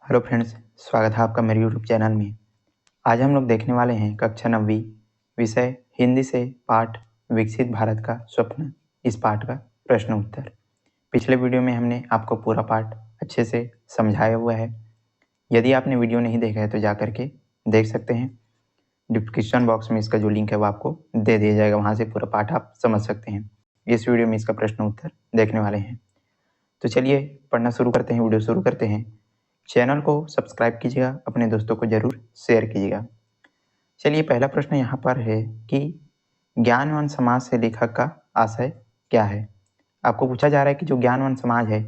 Hello friends, स्वागत है आपका मेरे यूट्यूब चैनल में। आज हम लोग देखने वाले हैं कक्षा 9वीं विषय हिंदी से पाठ विकसित भारत का स्वप्न, इस पाठ का प्रश्न उत्तर। पिछले वीडियो में हमने आपको पूरा पाठ अच्छे से समझाया हुआ है। यदि आपने वीडियो नहीं देखा है तो जा करके देख सकते हैं। डिस्क्रिप्शन बॉक्स में इसका जो लिंक है वो आपको दे दिया जाएगा, वहाँ से पूरा पाठ आप समझ सकते हैं। इस वीडियो में इसका प्रश्न उत्तर देखने वाले हैं। तो चलिए पढ़ना शुरू करते हैं, वीडियो शुरू करते हैं। चैनल को सब्सक्राइब कीजिएगा, अपने दोस्तों को जरूर शेयर कीजिएगा। चलिए पहला प्रश्न यहाँ पर है कि ज्ञानवान समाज से लेखक का आशय क्या है। आपको पूछा जा रहा है कि जो ज्ञानवान समाज है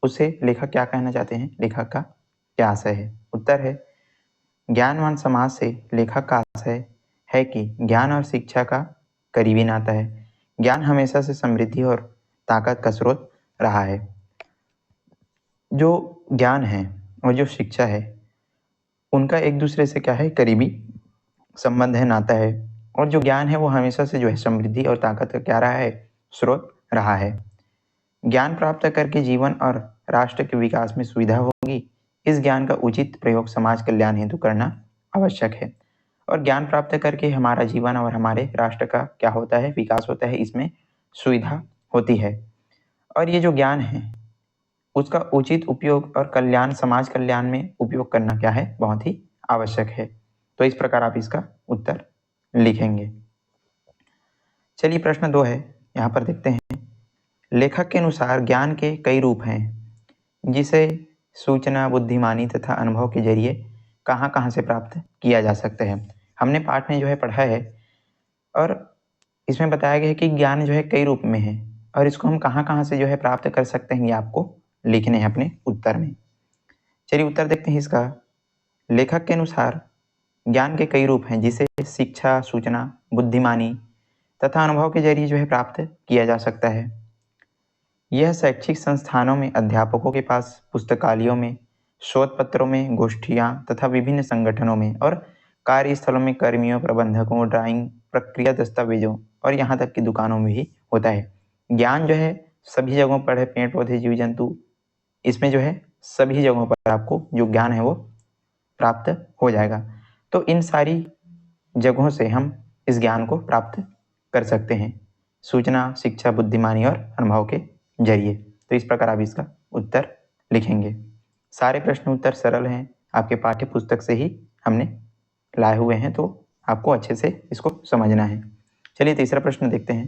उसे लेखक क्या कहना चाहते हैं, लेखक का क्या आशय है। उत्तर है ज्ञानवान समाज से लेखक का आशय है कि ज्ञान और शिक्षा का करीबी नाता है। ज्ञान हमेशा से समृद्धि और ताकत का स्रोत रहा है। जो ज्ञान है और जो शिक्षा है उनका एक दूसरे से क्या है, करीबी संबंध है, नाता है। और जो ज्ञान है वो हमेशा से जो है समृद्धि और ताकत का क्या रहा है, स्रोत रहा है। ज्ञान प्राप्त करके जीवन और राष्ट्र के विकास में सुविधा होगी। इस ज्ञान का उचित प्रयोग समाज कल्याण हेतु करना आवश्यक है। और ज्ञान प्राप्त करके हमारा जीवन और हमारे राष्ट्र का क्या होता है, विकास होता है, इसमें सुविधा होती है। और ये जो ज्ञान है उसका उचित उपयोग और कल्याण, समाज कल्याण में उपयोग करना क्या है, बहुत ही आवश्यक है। तो इस प्रकार आप इसका उत्तर लिखेंगे। चलिए प्रश्न 2 है, यहाँ पर देखते हैं। लेखक के अनुसार ज्ञान के कई रूप हैं जिसे सूचना, बुद्धिमानी तथा अनुभव के जरिए कहाँ कहाँ से प्राप्त किया जा सकता है। हमने पाठ में जो है पढ़ा है और इसमें बताया गया है कि ज्ञान जो है कई रूप में है और इसको हम कहाँ कहाँ से जो है प्राप्त कर सकते हैं, ये आपको लिखने हैं अपने उत्तर में। चलिए उत्तर देखते हैं इसका। लेखक के अनुसार ज्ञान के कई रूप हैं जिसे शिक्षा, सूचना, बुद्धिमानी तथा अनुभव के जरिए जो है प्राप्त किया जा सकता है। यह शैक्षिक संस्थानों में, अध्यापकों के पास, पुस्तकालयों में, शोध पत्रों में, गोष्ठियां तथा विभिन्न संगठनों में और कार्यस्थलों में कर्मियों, प्रबंधकों, ड्राइंग प्रक्रिया दस्तावेजों और यहाँ तक कि दुकानों में भी होता है। ज्ञान जो है सभी जगहों पर है, पेड़ पौधे, जीव जंतु, इसमें जो है सभी जगहों पर आपको जो ज्ञान है वो प्राप्त हो जाएगा। तो इन सारी जगहों से हम इस ज्ञान को प्राप्त कर सकते हैं, सूचना, शिक्षा, बुद्धिमानी और अनुभव के जरिए। तो इस प्रकार आप इसका उत्तर लिखेंगे। सारे प्रश्न उत्तर सरल हैं, आपके पाठ्य पुस्तक से ही हमने लाए हुए हैं, तो आपको अच्छे से इसको समझना है। चलिए तीसरा प्रश्न देखते हैं।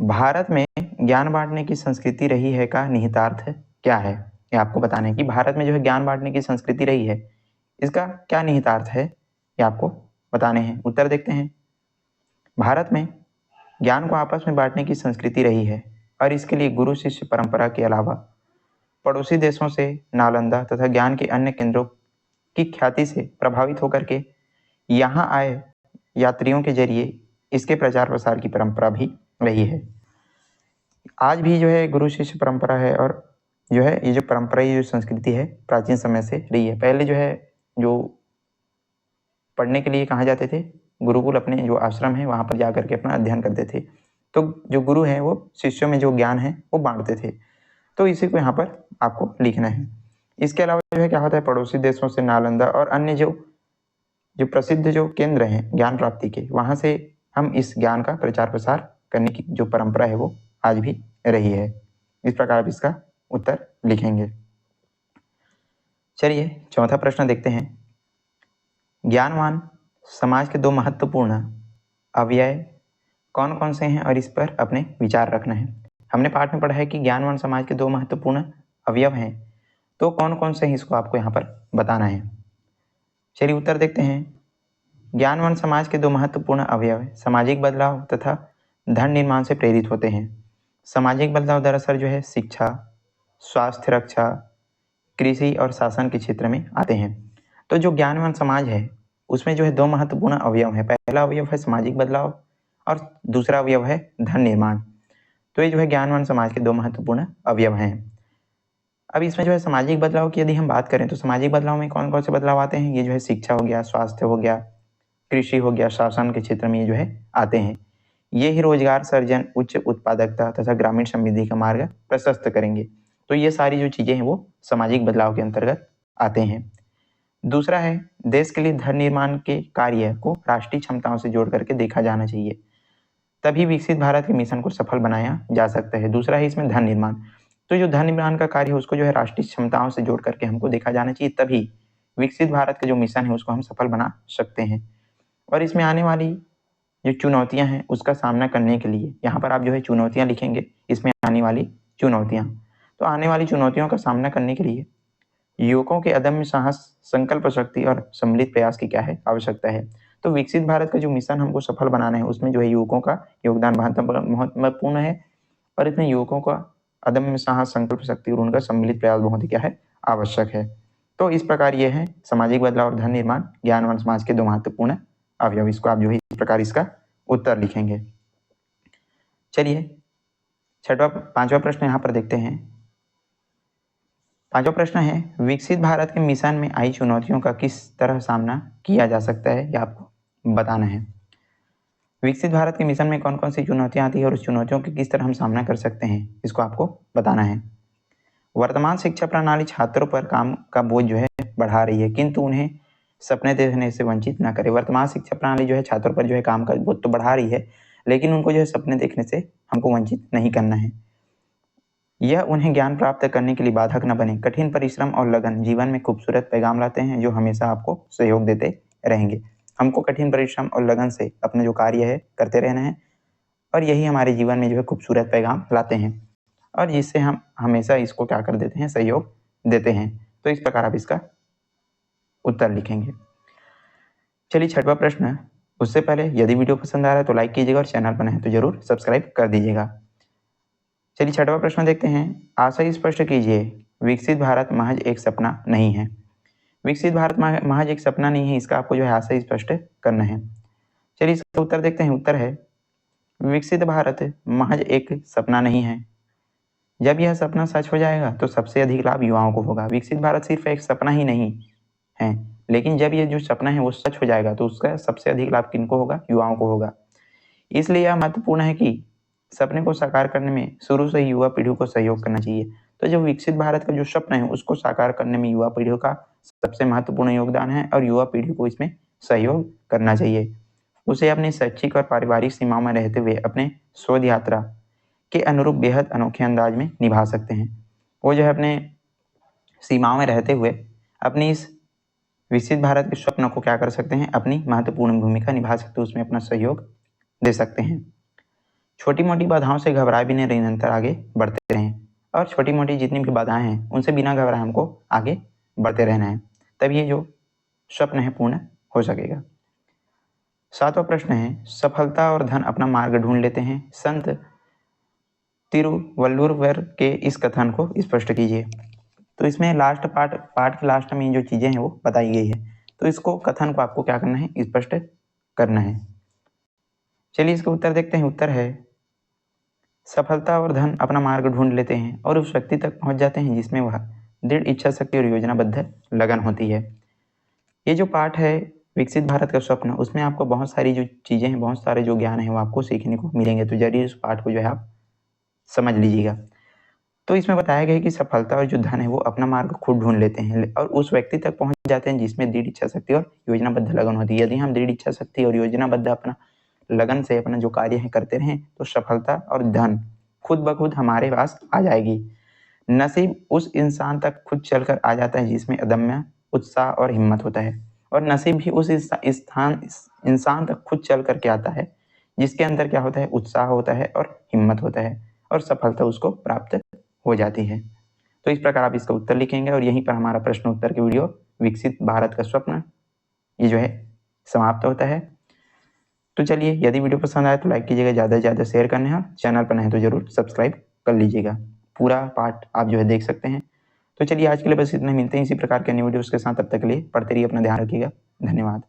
भारत में ज्ञान बांटने की संस्कृति रही है का निहितार्थ क्या है। ये आपको बताना है कि भारत में जो है ज्ञान बांटने की संस्कृति रही है, इसका क्या निहितार्थ है, ये आपको बताने हैं। उत्तर देखते हैं। भारत में ज्ञान को आपस में बांटने की संस्कृति रही है और इसके लिए गुरु शिष्य परंपरा के अलावा पड़ोसी देशों से नालंदा तथा ज्ञान के अन्य केंद्रों की ख्याति से प्रभावित होकर के यहाँ आए यात्रियों के जरिए इसके प्रचार प्रसार की परंपरा भी रही है। आज भी जो है गुरु शिष्य परंपरा है और जो है ये जो परंपरा, ये जो संस्कृति है प्राचीन समय से रही है। पहले जो है जो पढ़ने के लिए कहाँ जाते थे, गुरुकुल, अपने जो आश्रम है वहाँ पर जा करके अपना अध्ययन करते थे। तो जो गुरु हैं वो शिष्यों में जो ज्ञान है वो बांटते थे। तो इसी को यहाँ पर आपको लिखना है। इसके अलावा जो है क्या होता है, पड़ोसी देशों से नालंदा और अन्य जो प्रसिद्ध जो केंद्र हैं ज्ञान प्राप्ति के, वहाँ से हम इस ज्ञान का प्रचार प्रसार करने की जो परंपरा है वो आज भी रही है। इस प्रकार आप इसका उत्तर लिखेंगे। चलिए चौथा प्रश्न देखते हैं। ज्ञानवान समाज के दो महत्वपूर्ण अवयव कौन कौन से हैं और इस पर अपने विचार रखना है। हमने पाठ में पढ़ा है कि ज्ञानवान समाज के दो महत्वपूर्ण अवयव हैं, तो कौन कौन से हैं इसको आपको यहाँ पर बताना है। चलिए उत्तर देखते हैं। ज्ञानवान समाज के दो महत्वपूर्ण अवयव सामाजिक बदलाव तथा धन निर्माण से प्रेरित होते हैं। सामाजिक बदलाव दरअसल जो है शिक्षा, स्वास्थ्य रक्षा, कृषि और शासन के क्षेत्र में आते हैं। तो जो ज्ञानवान समाज है उसमें जो है दो महत्वपूर्ण अवयव है। पहला अवयव है सामाजिक बदलाव और दूसरा अवयव है धन निर्माण। तो ये जो है ज्ञानवान समाज के दो महत्वपूर्ण अवयव हैं। अब इसमें जो है सामाजिक बदलाव की यदि हम बात करें तो सामाजिक बदलाव में कौन कौन से बदलाव आते हैं, ये जो है शिक्षा हो गया, स्वास्थ्य हो गया, कृषि हो गया, शासन के क्षेत्र में ये जो है आते हैं। ये ही रोजगार सर्जन, उच्च उत्पादकता तथा ग्रामीण समृद्धि का मार्ग प्रशस्त करेंगे। तो ये सारी जो चीजें हैं वो सामाजिक बदलाव के अंतर्गत आते हैं। दूसरा है, देश के लिए धन निर्माण के कार्य को राष्ट्रीय क्षमताओं से जोड़ करके देखा जाना चाहिए, तभी विकसित भारत के मिशन को सफल बनाया जा सकता है। दूसरा है इसमें धन निर्माण, तो जो धन निर्माण का कार्य है उसको जो है राष्ट्रीय क्षमताओं से जोड़ करके हमको देखा जाना चाहिए, तभी विकसित भारत का जो मिशन है उसको हम सफल बना सकते हैं। और इसमें आने वाली जो चुनौतियां हैं उसका सामना करने के लिए, यहाँ पर आप जो है चुनौतियां लिखेंगे, इसमें आने वाली चुनौतियां, तो आने वाली चुनौतियों का सामना करने के लिए युवकों के अदम्य साहस, संकल्प शक्ति और सम्मिलित प्रयास की क्या है, आवश्यकता है। तो विकसित भारत का जो मिशन हमको सफल बनाना है उसमें जो है युवकों का योगदान महत्वपूर्ण है, और इसमें युवकों का अदम्य साहस, संकल्प शक्ति और उनका सम्मिलित प्रयास बहुत ही क्या है, आवश्यक है। तो इस प्रकार ये है सामाजिक बदलाव और धन निर्माण ज्ञानवान समाज के दो महत्वपूर्ण अवयव। इसको आप जो है इस प्रकार इसका उत्तर लिखेंगे। चलिए पांचवा प्रश्न यहाँ पर देखते हैं। पांचवा प्रश्न है, विकसित भारत के मिशन में आई चुनौतियों का किस तरह सामना किया जा सकता है, यह आपको बताना है। विकसित भारत के मिशन में कौन कौन सी चुनौतियां आती है और उस चुनौतियों की किस तरह हम सामना कर सकते हैं, इसको आपको बताना है। वर्तमान शिक्षा प्रणाली छात्रों पर काम का बोझ जो है बढ़ा रही है, किंतु उन्हें सपने देखने से वंचित न करे। वर्तमान शिक्षा प्रणाली जो है छात्रों पर जो है काम का बोझ तो बढ़ा रही है, लेकिन उनको जो है सपने देखने से हमको वंचित नहीं करना है। यह उन्हें ज्ञान प्राप्त करने के लिए बाधक न बने। कठिन परिश्रम और लगन जीवन में खूबसूरत पैगाम लाते हैं, जो हमेशा आपको सहयोग देते रहेंगे। हमको कठिन परिश्रम और लगन से अपना जो कार्य है करते रहना है, और यही हमारे जीवन में जो है खूबसूरत पैगाम लाते हैं, और जिससे हम हमेशा इसको क्या कर देते हैं, सहयोग देते हैं। तो इस प्रकार आप इसका उत्तर लिखेंगे। चलिए छठवां प्रश्न, उससे पहले यदि वीडियो पसंद आ रहा है तो लाइक कीजिएगा, और चैनल पर नए हैं तो जरूर सब्सक्राइब कर दीजिएगा। चलिए छठवां प्रश्न देखते हैं। आशय स्पष्ट कीजिए, विकसित भारत महज एक सपना नहीं है। विकसित भारत महज एक सपना नहीं है, इसका आपको जो है आशय स्पष्ट करना है। चलिए इसका उत्तर देखते हैं। उत्तर है, विकसित भारत महज एक सपना नहीं है। जब यह सपना सच हो जाएगा तो सबसे अधिक लाभ युवाओं को होगा। विकसित भारत सिर्फ एक सपना ही नहीं है, लेकिन जब ये जो सपना है वो सच हो जाएगा तो उसका सबसे अधिक लाभ किनको होगा, युवाओं को होगा। इसलिए यह महत्वपूर्ण है कि सपने को साकार करने में शुरू से ही युवा पीढ़ी को सहयोग करना चाहिए। तो जो विकसित भारत का जो सपना है उसको साकार करने में युवा पीढ़ी का सबसे महत्वपूर्ण योगदान है, और युवा पीढ़ी को इसमें सहयोग करना चाहिए। उसे अपनी शैक्षिक और पारिवारिक सीमाओं में रहते हुए अपने शोध यात्रा के अनुरूप बेहद अनोखे अंदाज में निभा सकते हैं। वो जो है अपने सीमाओं में रहते हुए अपनी इस विकसित भारत के स्वप्न को क्या कर सकते हैं, अपनी महत्वपूर्ण भूमिका निभा सकते हैं, उसमें अपना सहयोग दे सकते हैं। छोटी मोटी बाधाओं से घबराए बिना निरंतर आगे बढ़ते रहें, और छोटी मोटी जितनी भी बाधाएं हैं उनसे बिना घबराए हमको आगे बढ़ते रहना है, तब ये जो स्वप्न है पूर्ण हो सकेगा। सातवां प्रश्न है, सफलता और धन अपना मार्ग ढूंढ लेते हैं। संत तिरुवल्लुवर के इस कथन को स्पष्ट कीजिए। तो इसमें लास्ट पार्ट के लास्ट में जो चीजें हैं वो बताई गई है, तो इसको कथन को आपको क्या करना है, स्पष्ट करना है। चलिए इसका उत्तर देखते हैं। उत्तर है, सफलता और धन अपना मार्ग ढूंढ लेते हैं और उस व्यक्ति तक पहुंच जाते हैं जिसमें वह दृढ़ इच्छा शक्ति और योजनाबद्ध लगन होती है। ये जो पाठ है विकसित भारत का स्वप्न, उसमें आपको बहुत सारी जो चीजें हैं, बहुत सारे जो ज्ञान है वो आपको सीखने को मिलेंगे, तो जरूर उस पाठ को जो है आप समझ लीजिएगा। तो इसमें बताया गया है कि सफलता और जो धन है वो अपना मार्ग खुद ढूंढ लेते हैं और उस व्यक्ति तक पहुंच जाते हैं जिसमें दृढ़ इच्छा शक्ति और योजनाबद्ध लगन होती है। यदि हम दृढ़ इच्छा शक्ति और योजनाबद्ध अपना लगन से अपना जो कार्य है करते रहें तो सफलता और धन खुद ब खुद हमारे पास आ जाएगी। नसीब उस इंसान तक खुद चलकर आ जाता है जिसमें अदम्य उत्साह और हिम्मत होता है, और नसीब भी उस इंसान तक खुद चल करके आता है जिसके अंदर क्या होता है, उत्साह होता है और हिम्मत होता है, और सफलता उसको प्राप्त हो जाती है। तो इस प्रकार आप इसका उत्तर लिखेंगे, और यहीं पर हमारा प्रश्न उत्तर की वीडियो विकसित भारत का स्वप्न ये जो है समाप्त होता है। तो चलिए, यदि वीडियो पसंद आए तो लाइक कीजिएगा, ज़्यादा से ज़्यादा शेयर करना है, चैनल पर नहीं तो जरूर सब्सक्राइब कर लीजिएगा। पूरा पार्ट आप जो है देख सकते हैं। तो चलिए आज के लिए बस इतना, मिलते हैं इसी प्रकार के अन्य वीडियोस के साथ। तब तक के लिए पढ़ते रहिए, अपना ध्यान रखिएगा। धन्यवाद।